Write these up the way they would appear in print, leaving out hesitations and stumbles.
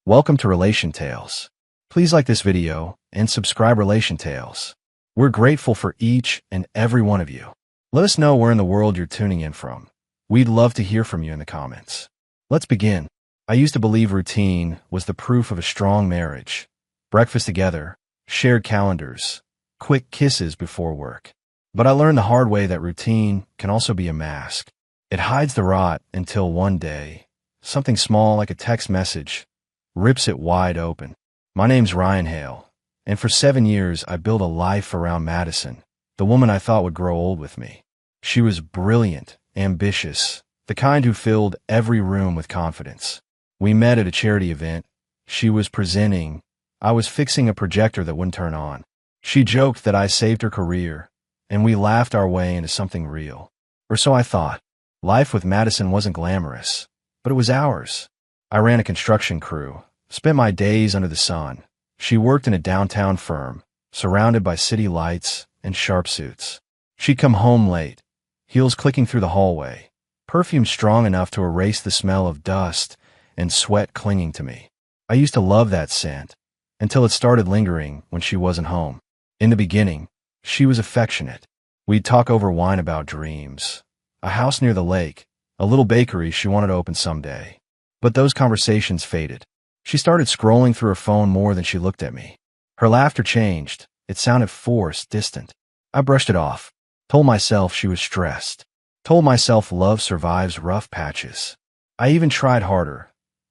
Welcome to Relation Tales. Please like this video and subscribe Relation Tales. We're grateful for each and every one of you. Let us know where in the world you're tuning in from. We'd love to hear from you in the comments. Let's begin. I used to believe routine was the proof of a strong marriage. Breakfast together, shared calendars, quick kisses before work. But I learned the hard way that routine can also be a mask. It hides the rot until one day, something small like a text message rips it wide open. My name's Ryan Hale, and for 7 years I built a life around Madison, the woman I thought would grow old with me. She was brilliant, ambitious, the kind who filled every room with confidence. We met at a charity event. She was presenting. I was fixing a projector that wouldn't turn on. She joked that I saved her career, and we laughed our way into something real. Or so I thought. Life with Madison wasn't glamorous, but it was ours. I ran a construction crew, spent my days under the sun. She worked in a downtown firm, surrounded by city lights and sharp suits. She'd come home late, heels clicking through the hallway, perfume strong enough to erase the smell of dust and sweat clinging to me. I used to love that scent, until it started lingering when she wasn't home. In the beginning, she was affectionate. We'd talk over wine about dreams, a house near the lake, a little bakery she wanted to open someday. But those conversations faded. She started scrolling through her phone more than she looked at me. Her laughter changed. It sounded forced, distant. I brushed it off, told myself she was stressed, told myself love survives rough patches. I even tried harder,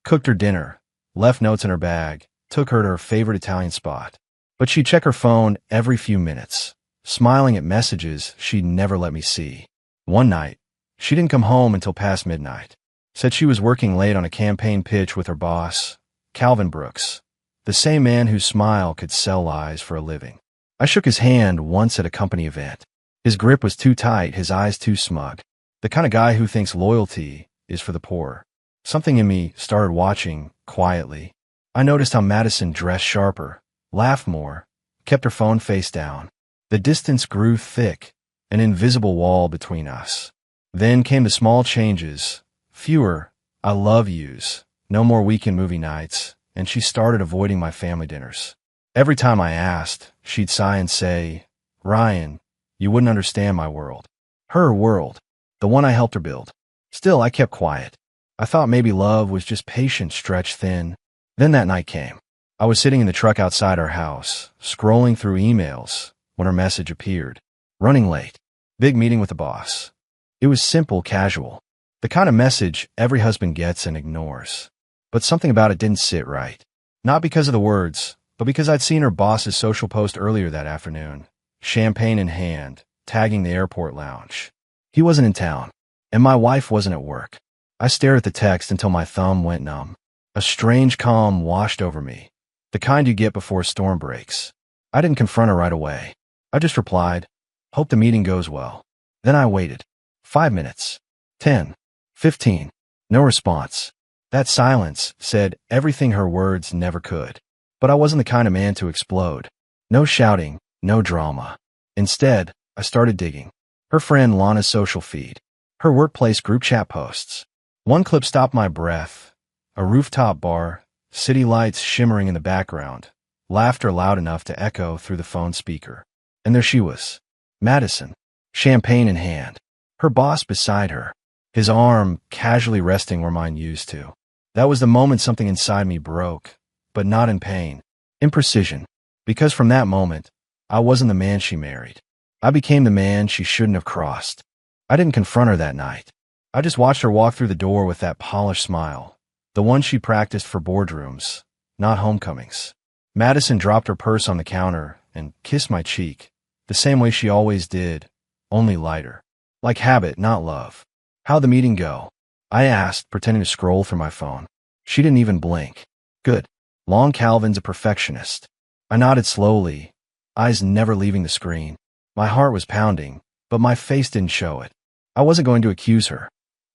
cooked her dinner, left notes in her bag, took her to her favorite Italian spot. But she'd check her phone every few minutes, smiling at messages she'd never let me see. One night, she didn't come home until past midnight. Said she was working late on a campaign pitch with her boss, Calvin Brooks, the same man whose smile could sell lies for a living. I shook his hand once at a company event. His grip was too tight, his eyes too smug. The kind of guy who thinks loyalty is for the poor. Something in me started watching, quietly. I noticed how Madison dressed sharper, laughed more, kept her phone face down. The distance grew thick, an invisible wall between us. Then came the small changes. Fewer I love yous, no more weekend movie nights, and she started avoiding my family dinners. Every time I asked, she'd sigh and say, "Ryan, you wouldn't understand my world." Her world, the one I helped her build. Still, I kept quiet. I thought maybe love was just patience stretched thin. Then that night came. I was sitting in the truck outside our house, scrolling through emails, when her message appeared. Running late. Big meeting with the boss. It was simple, casual. The kind of message every husband gets and ignores. But something about it didn't sit right. Not because of the words, but because I'd seen her boss's social post earlier that afternoon, champagne in hand, tagging the airport lounge. He wasn't in town, and my wife wasn't at work. I stared at the text until my thumb went numb. A strange calm washed over me, the kind you get before a storm breaks. I didn't confront her right away. I just replied, "Hope the meeting goes well." Then I waited. 5 minutes. 10. 15. No response. That silence said everything her words never could. But I wasn't the kind of man to explode. No shouting, no drama. Instead, I started digging. Her friend Lana's social feed. Her workplace group chat posts. One clip stopped my breath. A rooftop bar, city lights shimmering in the background, laughter loud enough to echo through the phone speaker. And there she was. Madison, champagne in hand. Her boss beside her. His arm casually resting where mine used to. That was the moment something inside me broke, but not in pain, in precision. Because from that moment, I wasn't the man she married. I became the man she shouldn't have crossed. I didn't confront her that night. I just watched her walk through the door with that polished smile, the one she practiced for boardrooms, not homecomings. Madison dropped her purse on the counter and kissed my cheek, the same way she always did, only lighter. Like habit, not love. "How'd the meeting go?" I asked, pretending to scroll through my phone. She didn't even blink. "Good. Long Calvin's a perfectionist." I nodded slowly, eyes never leaving the screen. My heart was pounding, but my face didn't show it. I wasn't going to accuse her.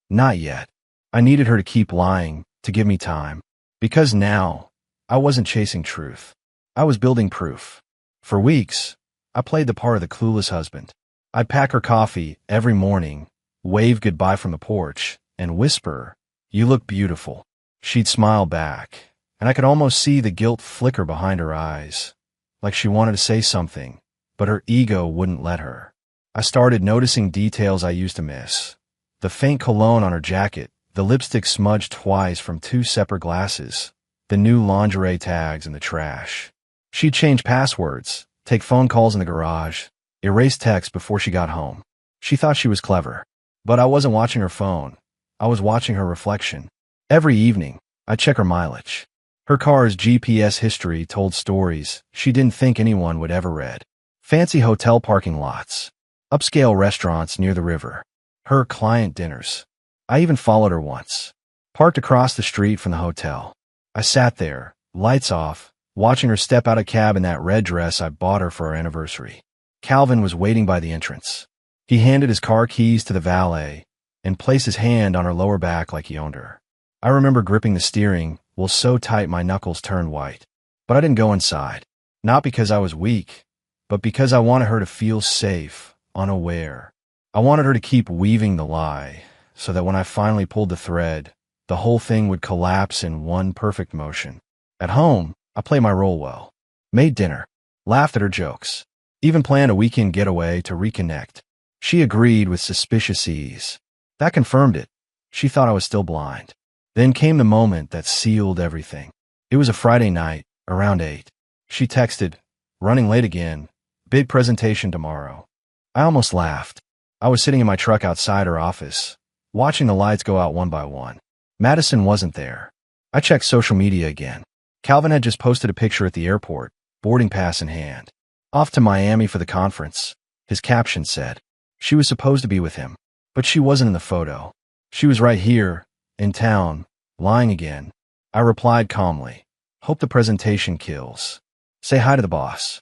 Not yet. I needed her to keep lying, to give me time. Because now, I wasn't chasing truth. I was building proof. For weeks, I played the part of the clueless husband. I'd pack her coffee every morning, wave goodbye from the porch, and whisper, "You look beautiful." She'd smile back, and I could almost see the guilt flicker behind her eyes, like she wanted to say something, but her ego wouldn't let her. I started noticing details I used to miss. The faint cologne on her jacket, the lipstick smudged twice from 2 separate glasses, the new lingerie tags in the trash. She'd change passwords, take phone calls in the garage, erase texts before she got home. She thought she was clever. But I wasn't watching her phone. I was watching her reflection. Every evening, I'd check her mileage. Her car's GPS history told stories she didn't think anyone would ever read. Fancy hotel parking lots, upscale restaurants near the river, her client dinners. I even followed her once. Parked across the street from the hotel. I sat there, lights off, watching her step out of cab in that red dress I bought her for our anniversary. Calvin was waiting by the entrance. He handed his car keys to the valet and placed his hand on her lower back like he owned her. I remember gripping the steering wheel so tight my knuckles turned white. But I didn't go inside. Not because I was weak, but because I wanted her to feel safe, unaware. I wanted her to keep weaving the lie, so that when I finally pulled the thread, the whole thing would collapse in one perfect motion. At home, I played my role well. Made dinner, laughed at her jokes, even planned a weekend getaway to reconnect. She agreed with suspicious ease. That confirmed it. She thought I was still blind. Then came the moment that sealed everything. It was a Friday night, around 8. She texted, "Running late again. Big presentation tomorrow." I almost laughed. I was sitting in my truck outside her office, watching the lights go out one by one. Madison wasn't there. I checked social media again. Calvin had just posted a picture at the airport, boarding pass in hand. "Off to Miami for the conference," his caption said. She was supposed to be with him, but she wasn't in the photo. She was right here, in town, lying again. I replied calmly, "Hope the presentation kills. Say hi to the boss."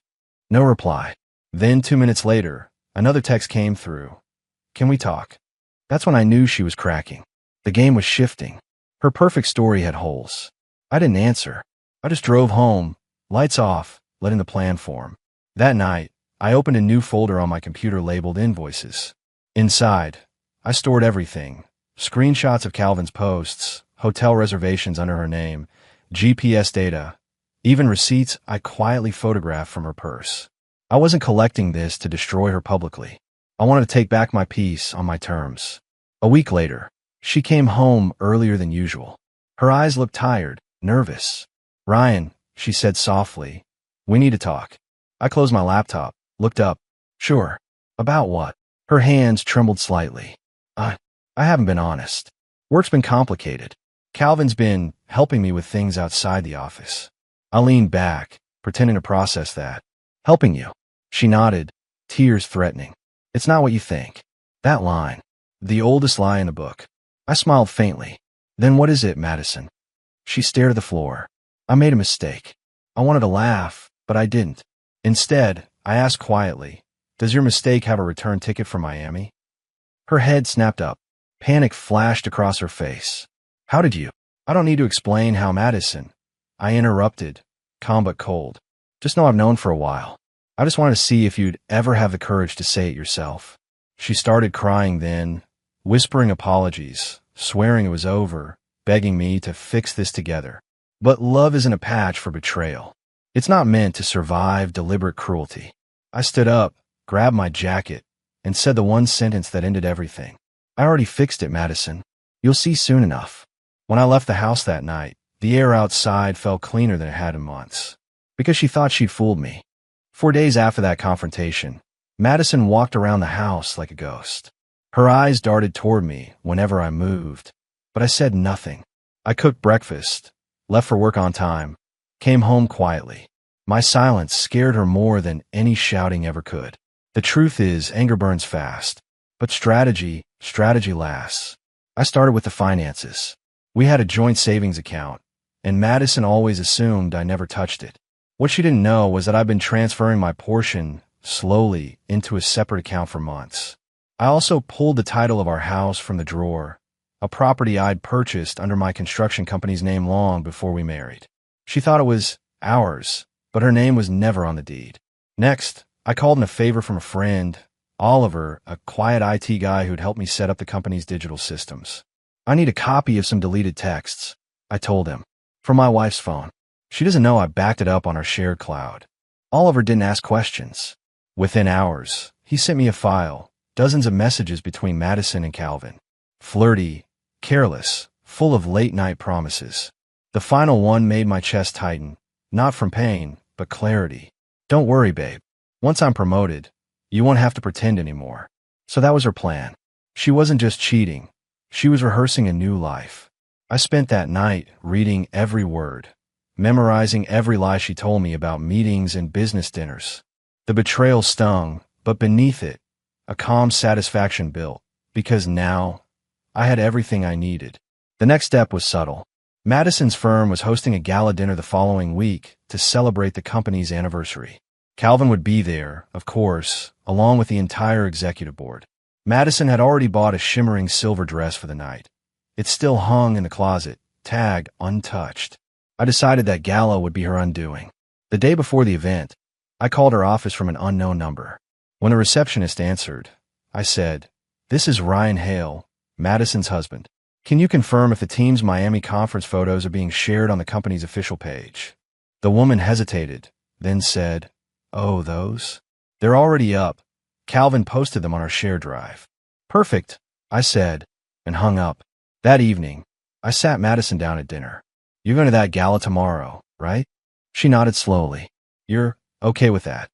No reply. Then 2 minutes later, another text came through. "Can we talk?" That's when I knew she was cracking. The game was shifting. Her perfect story had holes. I didn't answer. I just drove home, lights off, letting the plan form. That night, I opened a new folder on my computer labeled Invoices. Inside, I stored everything. Screenshots of Calvin's posts, hotel reservations under her name, GPS data, even receipts I quietly photographed from her purse. I wasn't collecting this to destroy her publicly. I wanted to take back my peace on my terms. A week later, she came home earlier than usual. Her eyes looked tired, nervous. "Ryan," she said softly, "we need to talk." I closed my laptop, looked up. "Sure. About what?" Her hands trembled slightly. I haven't been honest. Work's been complicated. Calvin's been helping me with things outside the office." I leaned back, pretending to process that. "Helping you?" She nodded, tears threatening. "It's not what you think." That line. The oldest lie in the book. I smiled faintly. "Then what is it, Madison?" She stared at the floor. I made a mistake. I wanted to laugh, but I didn't. Instead, I asked quietly, "Does your mistake have a return ticket for Miami?" Her head snapped up. Panic flashed across her face. "How did you?" "I don't need to explain how, Madison." I interrupted, calm but cold. "Just know I've known for a while. I just wanted to see if you'd ever have the courage to say it yourself." She started crying then, whispering apologies, swearing it was over, begging me to fix this together. But love isn't a patch for betrayal. It's not meant to survive deliberate cruelty. I stood up, grabbed my jacket, and said the one sentence that ended everything. "I already fixed it, Madison. You'll see soon enough." When I left the house that night, the air outside felt cleaner than it had in months. Because she thought she'd fooled me. 4 days after that confrontation, Madison walked around the house like a ghost. Her eyes darted toward me whenever I moved, but I said nothing. I cooked breakfast, left for work on time, came home quietly. My silence scared her more than any shouting ever could. The truth is, anger burns fast, but strategy lasts. I started with the finances. We had a joint savings account, and Madison always assumed I never touched it. What she didn't know was that I'd been transferring my portion slowly into a separate account for months. I also pulled the title of our house from the drawer, a property I'd purchased under my construction company's name long before we married. She thought it was ours, but her name was never on the deed. Next, I called in a favor from a friend, Oliver, a quiet IT guy who'd helped me set up the company's digital systems. "I need a copy of some deleted texts," I told him. From my wife's phone. She doesn't know I backed it up on our shared cloud. Oliver didn't ask questions. Within hours, he sent me a file, dozens of messages between Madison and Calvin. Flirty, careless, full of late-night promises. The final one made my chest tighten, not from pain, but clarity. Don't worry, babe. Once I'm promoted, you won't have to pretend anymore. So that was her plan. She wasn't just cheating. She was rehearsing a new life. I spent that night reading every word, memorizing every lie she told me about meetings and business dinners. The betrayal stung, but beneath it, a calm satisfaction built, because now I had everything I needed. The next step was subtle. Madison's firm was hosting a gala dinner the following week to celebrate the company's anniversary. Calvin would be there, of course, along with the entire executive board. Madison had already bought a shimmering silver dress for the night. It still hung in the closet, tagged untouched. I decided that gala would be her undoing. The day before the event, I called her office from an unknown number. When the receptionist answered, I said, "This is Ryan Hale, Madison's husband. Can you confirm if the team's Miami conference photos are being shared on the company's official page?" The woman hesitated, then said, "Oh, those? They're already up. Calvin posted them on our share drive." "Perfect," I said, and hung up. That evening, I sat Madison down at dinner. "You're going to that gala tomorrow, right?" She nodded slowly. "You're okay with that?"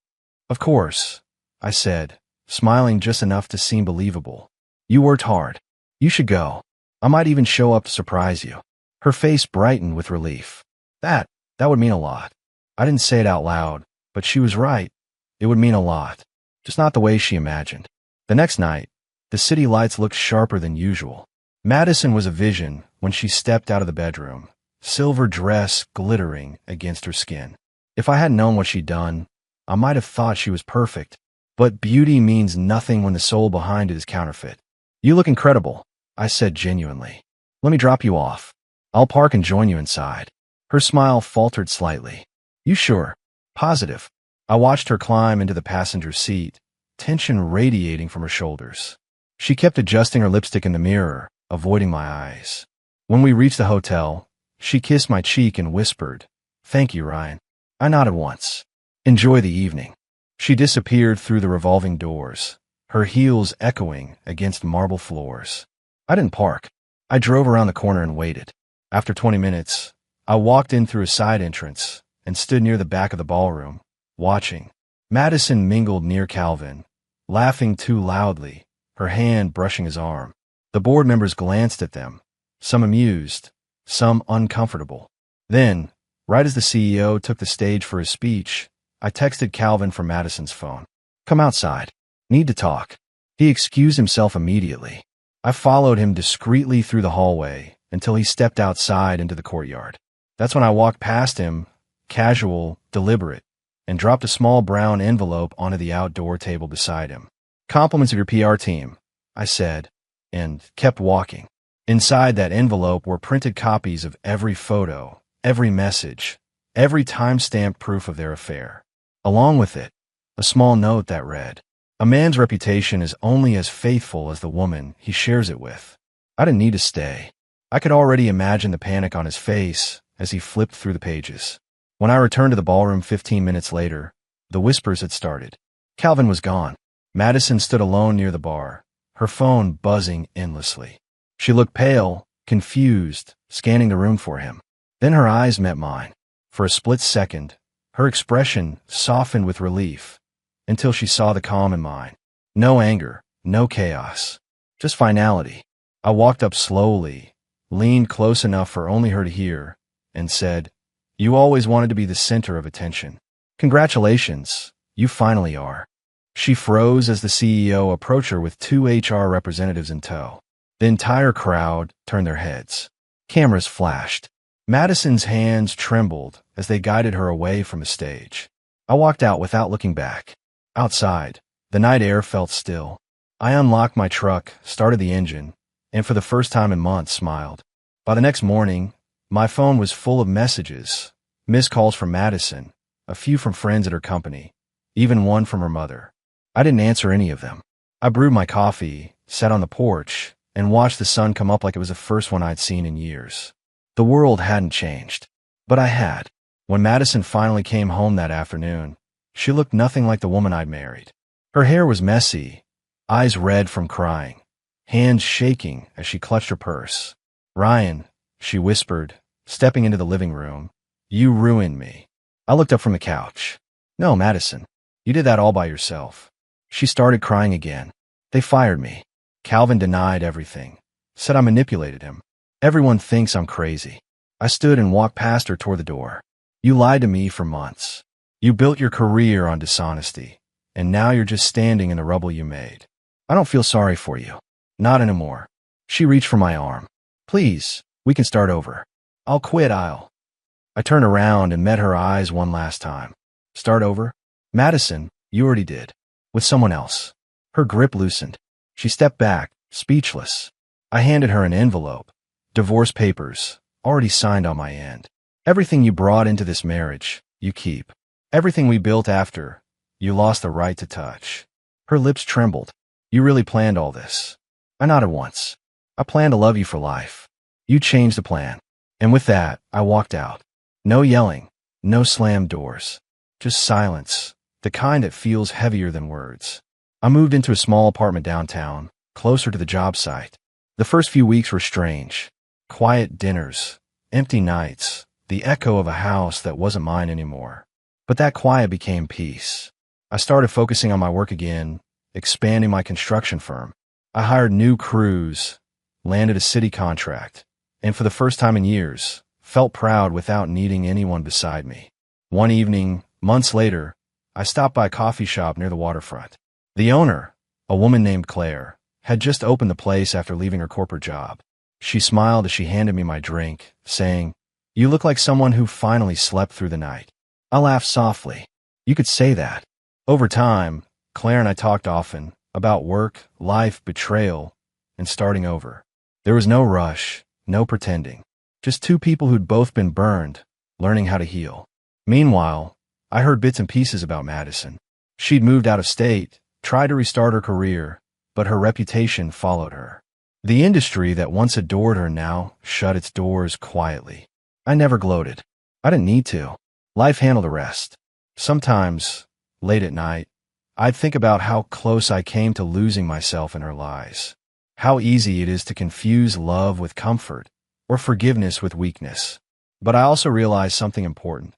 "Of course," I said, smiling just enough to seem believable. "You worked hard. You should go. I might even show up to surprise you." Her face brightened with relief. That would mean a lot. I didn't say it out loud, but she was right. It would mean a lot. Just not the way she imagined. The next night, the city lights looked sharper than usual. Madison was a vision when she stepped out of the bedroom, silver dress glittering against her skin. If I hadn't known what she'd done, I might have thought she was perfect. But beauty means nothing when the soul behind it is counterfeit. "You look incredible," I said genuinely. "Let me drop you off. I'll park and join you inside." Her smile faltered slightly. "You sure? Positive?" I watched her climb into the passenger seat, tension radiating from her shoulders. She kept adjusting her lipstick in the mirror, avoiding my eyes. When we reached the hotel, she kissed my cheek and whispered, "Thank you, Ryan." I nodded once. "Enjoy the evening." She disappeared through the revolving doors, her heels echoing against marble floors. I didn't park. I drove around the corner and waited. After 20 minutes, I walked in through a side entrance and stood near the back of the ballroom, watching. Madison mingled near Calvin, laughing too loudly, her hand brushing his arm. The board members glanced at them, some amused, some uncomfortable. Then, right as the CEO took the stage for his speech, I texted Calvin from Madison's phone. "Come outside. Need to talk." He excused himself immediately. I followed him discreetly through the hallway until he stepped outside into the courtyard. That's when I walked past him, casual, deliberate, and dropped a small brown envelope onto the outdoor table beside him. "Compliments of your PR team," I said, and kept walking. Inside that envelope were printed copies of every photo, every message, every time-stamped proof of their affair. Along with it, a small note that read, "A man's reputation is only as faithful as the woman he shares it with." I didn't need to stay. I could already imagine the panic on his face as he flipped through the pages. When I returned to the ballroom 15 minutes later, the whispers had started. Calvin was gone. Madison stood alone near the bar, her phone buzzing endlessly. She looked pale, confused, scanning the room for him. Then her eyes met mine. For a split second, her expression softened with relief, until she saw the calm in mine. No anger, no chaos, just finality. I walked up slowly, leaned close enough for only her to hear, and said, "You always wanted to be the center of attention. Congratulations, you finally are." She froze as the CEO approached her with 2 HR representatives in tow. The entire crowd turned their heads. Cameras flashed. Madison's hands trembled as they guided her away from the stage. I walked out without looking back. Outside, the night air felt still. I unlocked my truck, started the engine, and for the first time in months smiled. By the next morning, my phone was full of messages, missed calls from Madison, a few from friends at her company, even one from her mother. I didn't answer any of them. I brewed my coffee, sat on the porch, and watched the sun come up like it was the first one I'd seen in years. The world hadn't changed. But I had. When Madison finally came home that afternoon, she looked nothing like the woman I'd married. Her hair was messy, eyes red from crying, hands shaking as she clutched her purse. "Ryan," she whispered, stepping into the living room, "you ruined me." I looked up from the couch. "No, Madison, you did that all by yourself." She started crying again. "They fired me." Calvin denied everything, said I manipulated him. "Everyone thinks I'm crazy." I stood and walked past her toward the door. "You lied to me for months. You built your career on dishonesty, and now you're just standing in the rubble you made. I don't feel sorry for you. Not anymore." She reached for my arm. "Please, we can start over." "I'll quit, I turned around and met her eyes one last time. "Start over?" "Madison, you already did. With someone else." Her grip loosened. She stepped back, speechless. I handed her an envelope. "Divorce papers, already signed on my end. Everything you brought into this marriage, you keep. Everything we built after, you lost the right to touch." Her lips trembled. "You really planned all this?" I nodded once. "I plan to love you for life." "You changed the plan." And with that, I walked out. No yelling, no slammed doors. Just silence, the kind that feels heavier than words. I moved into a small apartment downtown, closer to the job site. The first few weeks were strange. Quiet dinners, empty nights, the echo of a house that wasn't mine anymore. But that quiet became peace. I started focusing on my work again, expanding my construction firm. I hired new crews, landed a city contract, and for the first time in years, felt proud without needing anyone beside me. One evening, months later, I stopped by a coffee shop near the waterfront. The owner, a woman named Claire, had just opened the place after leaving her corporate job. She smiled as she handed me my drink, saying, "You look like someone who finally slept through the night." I laughed softly. "You could say that." Over time, Claire and I talked often about work, life, betrayal, and starting over. There was no rush, no pretending. Just two people who'd both been burned, learning how to heal. Meanwhile, I heard bits and pieces about Madison. She'd moved out of state, tried to restart her career, but her reputation followed her. The industry that once adored her now shut its doors quietly. I never gloated. I didn't need to. Life handled the rest. Sometimes, late at night, I'd think about how close I came to losing myself in her lies. How easy it is to confuse love with comfort, or forgiveness with weakness. But I also realized something important.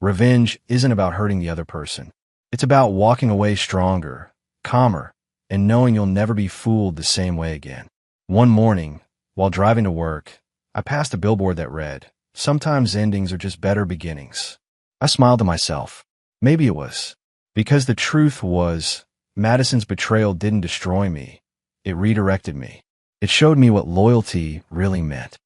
Revenge isn't about hurting the other person. It's about walking away stronger, calmer, and knowing you'll never be fooled the same way again. One morning, while driving to work, I passed a billboard that read, "Sometimes endings are just better beginnings." I smiled to myself. Maybe it was. Because the truth was, Madison's betrayal didn't destroy me. It redirected me. It showed me what loyalty really meant.